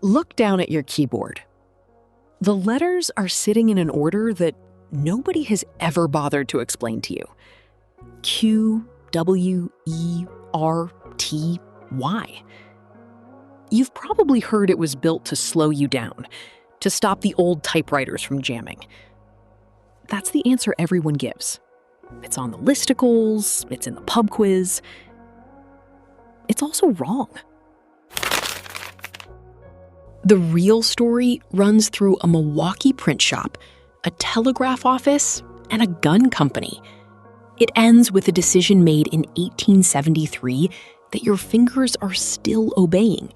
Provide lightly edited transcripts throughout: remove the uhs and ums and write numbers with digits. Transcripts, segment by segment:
Look down at your keyboard. The letters are sitting in an order that nobody has ever bothered to explain to you. Q, W, E, R, T, Y. You've probably heard it was built to slow you down, to stop the old typewriters from jamming. That's the answer everyone gives. It's on the listicles, it's in the pub quiz. It's also wrong. The real story runs through a Milwaukee print shop, a telegraph office, and a gun company. It ends with a decision made in 1873 that your fingers are still obeying,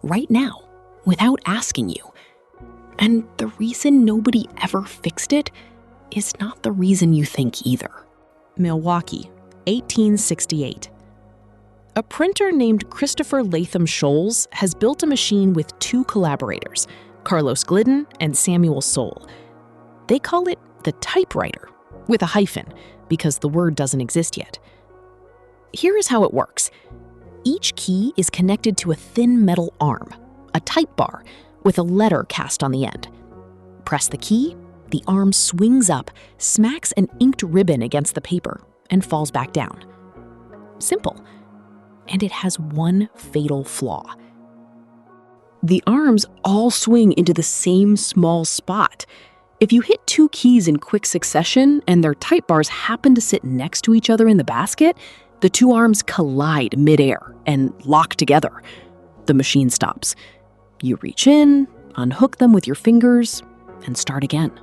right now, without asking you. And the reason nobody ever fixed it is not the reason you think either. Milwaukee, 1868. A printer named Christopher Latham Sholes has built a machine with two collaborators, Carlos Glidden and Samuel Soule. They call it the typewriter, with a hyphen, because the word doesn't exist yet. Here is how it works. Each key is connected to a thin metal arm, a type bar, with a letter cast on the end. Press the key, the arm swings up, smacks an inked ribbon against the paper, and falls back down. Simple. And it has one fatal flaw. The arms all swing into the same small spot. If you hit two keys in quick succession and their type bars happen to sit next to each other in the basket, the two arms collide midair and lock together. The machine stops. You reach in, unhook them with your fingers, and start again.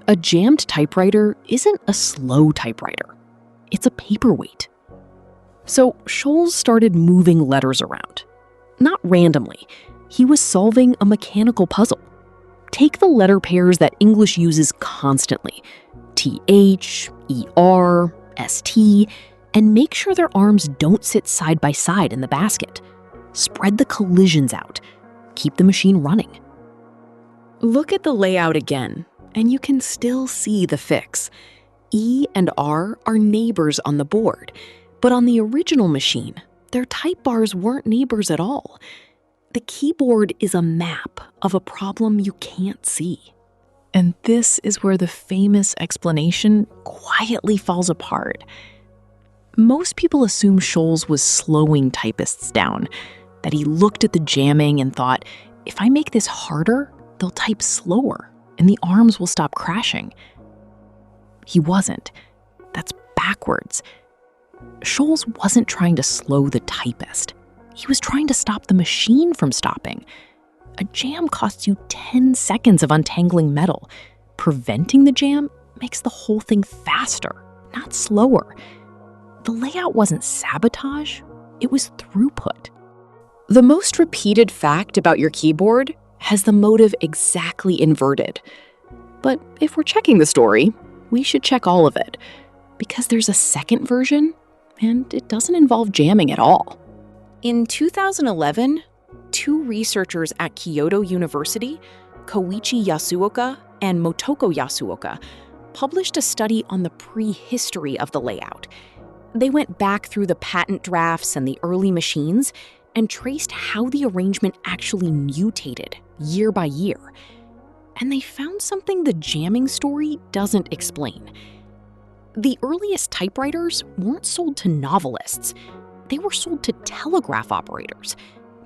A jammed typewriter isn't a slow typewriter. It's a paperweight. So Sholes started moving letters around. Not randomly. He was solving a mechanical puzzle. Take the letter pairs that English uses constantly, TH, ER, ST, and make sure their arms don't sit side by side in the basket. Spread the collisions out. Keep the machine running. Look at the layout again, and you can still see the fix. E and R are neighbors on the board, but on the original machine, their type bars weren't neighbors at all. The keyboard is a map of a problem you can't see. And this is where the famous explanation quietly falls apart. Most people assume Sholes was slowing typists down, that he looked at the jamming and thought, if I make this harder, they'll type slower and the arms will stop crashing. He wasn't. That's backwards. Sholes wasn't trying to slow the typist. He was trying to stop the machine from stopping. A jam costs you 10 seconds of untangling metal. Preventing the jam makes the whole thing faster, not slower. The layout wasn't sabotage, it was throughput. The most repeated fact about your keyboard has the motive exactly inverted. But if we're checking the story, we should check all of it, because there's a second version, and it doesn't involve jamming at all. In 2011, two researchers at Kyoto University, Koichi Yasuoka and Motoko Yasuoka, published a study on the prehistory of the layout. They went back through the patent drafts and the early machines and traced how the arrangement actually mutated year by year. And they found something the jamming story doesn't explain. The earliest typewriters weren't sold to novelists. They were sold to telegraph operators,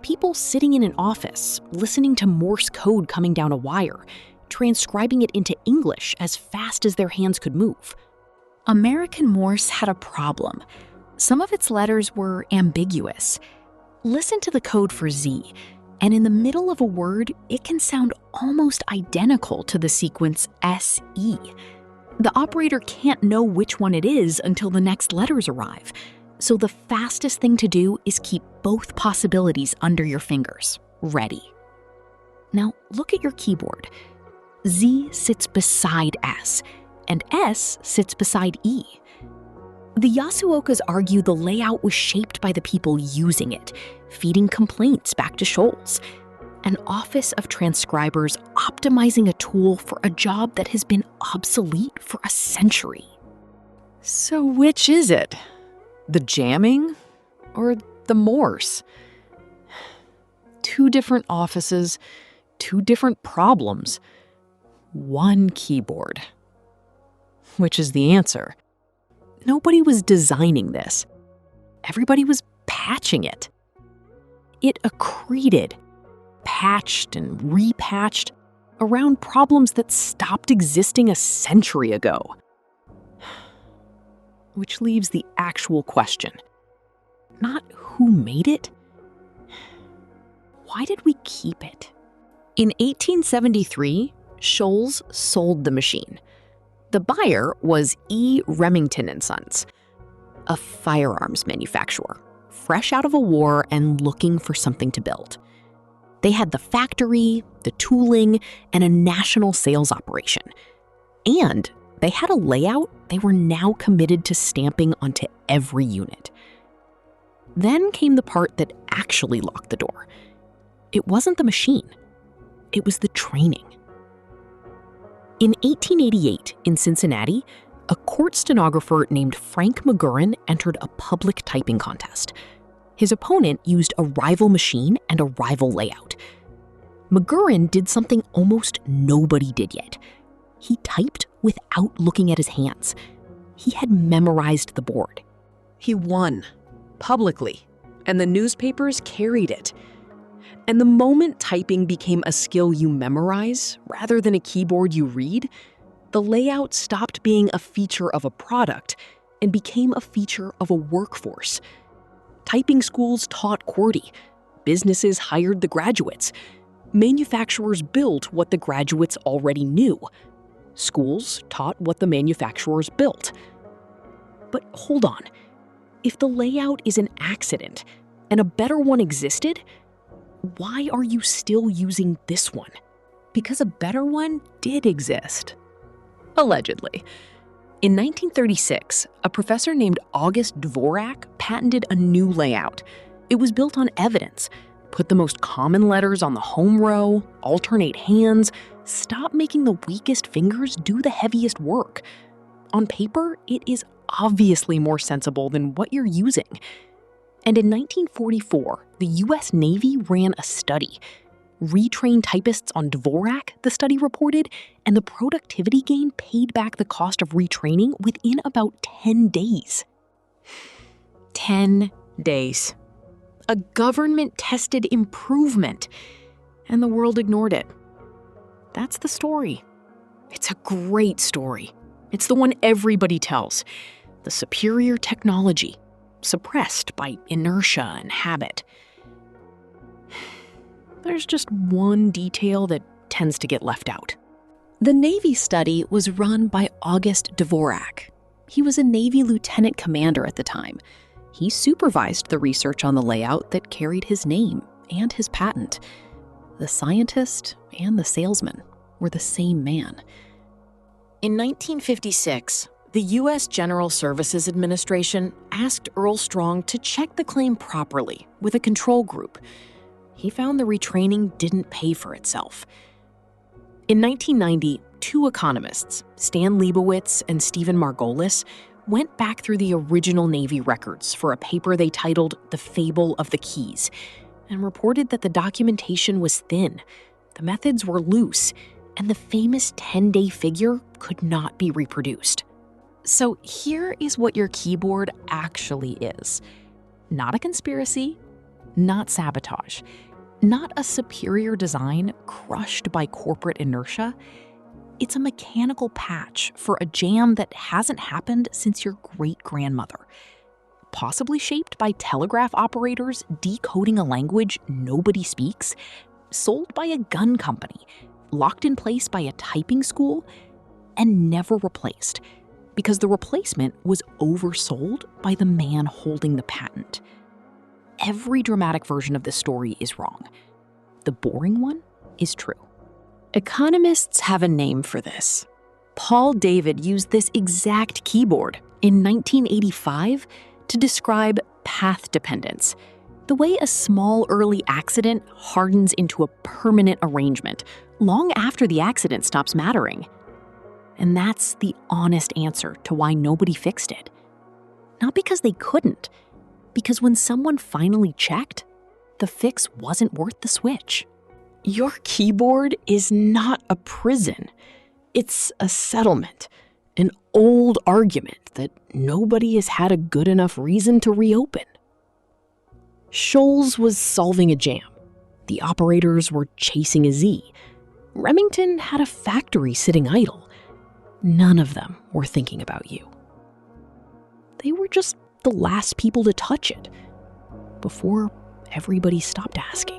people sitting in an office, listening to Morse code coming down a wire, transcribing it into English as fast as their hands could move. American Morse had a problem. Some of its letters were ambiguous. Listen to the code for Z, and in the middle of a word, it can sound almost identical to the sequence SE. The operator can't know which one it is until the next letters arrive. So the fastest thing to do is keep both possibilities under your fingers, ready. Now look at your keyboard. Z sits beside S, and S sits beside E. The Yasuokas argue the layout was shaped by the people using it, feeding complaints back to Sholes. An office of transcribers optimizing a tool for a job that has been obsolete for a century. So which is it? The jamming or the Morse? 2 different offices, 2 different problems, 1 keyboard. Which is the answer. Nobody was designing this. Everybody was patching it. It accreted, patched and repatched around problems that stopped existing a century ago. Which leaves the actual question. Not who made it? Why did we keep it? In 1873, Sholes sold the machine. The buyer was E. Remington & Sons, a firearms manufacturer, fresh out of a war and looking for something to build. They had the factory, the tooling, and a national sales operation. And they had a layout they were now committed to stamping onto every unit. Then came the part that actually locked the door. It wasn't the machine. It was the training. In 1888, in Cincinnati, a court stenographer named Frank McGurran entered a public typing contest. His opponent used a rival machine and a rival layout. McGurran did something almost nobody did yet. He typed without looking at his hands. He had memorized the board. He won, publicly, and the newspapers carried it. And the moment typing became a skill you memorize rather than a keyboard you read, the layout stopped being a feature of a product and became a feature of a workforce. Typing schools taught QWERTY. Businesses hired the graduates. Manufacturers built what the graduates already knew. Schools taught what the manufacturers built. But hold on. If the layout is an accident and a better one existed, why are you still using this one? Because a better one did exist. Allegedly. In 1936, a professor named August Dvorak patented a new layout. It was built on evidence. Put the most common letters on the home row, alternate hands, stop making the weakest fingers do the heaviest work. On paper, it is obviously more sensible than what you're using. And in 1944, the US Navy ran a study. Retrained typists on Dvorak, the study reported, and the productivity gain paid back the cost of retraining within about 10 days. 10 days. A government-tested improvement, and the world ignored it. That's the story. It's a great story. It's the one everybody tells. The superior technology, suppressed by inertia and habit. There's just one detail that tends to get left out. The Navy study was run by August Dvorak. He was a Navy lieutenant commander at the time. He supervised the research on the layout that carried his name and his patent. The scientist and the salesman were the same man. In 1956, the U.S. General Services Administration asked Earl Strong to check the claim properly with a control group. He found the retraining didn't pay for itself. In 1990, 2 economists, Stan Leibowitz and Stephen Margolis, went back through the original Navy records for a paper they titled The Fable of the Keys, and reported that the documentation was thin, the methods were loose, and the famous 10-day figure could not be reproduced. So here is what your keyboard actually is. Not a conspiracy, not sabotage, not a superior design crushed by corporate inertia. It's a mechanical patch for a jam that hasn't happened since your great-grandmother. Possibly shaped by telegraph operators decoding a language nobody speaks, sold by a gun company, locked in place by a typing school, and never replaced, because the replacement was oversold by the man holding the patent. Every dramatic version of this story is wrong. The boring one is true. Economists have a name for this. Paul David used this exact keyboard in 1985 to describe path dependence, the way a small early accident hardens into a permanent arrangement long after the accident stops mattering. And that's the honest answer to why nobody fixed it. Not because they couldn't, because when someone finally checked, the fix wasn't worth the switch. Your keyboard is not a prison. It's a settlement, an old argument that nobody has had a good enough reason to reopen. Sholes was solving a jam. The operators were chasing a Z. Remington had a factory sitting idle. None of them were thinking about you. They were just the last people to touch it before everybody stopped asking.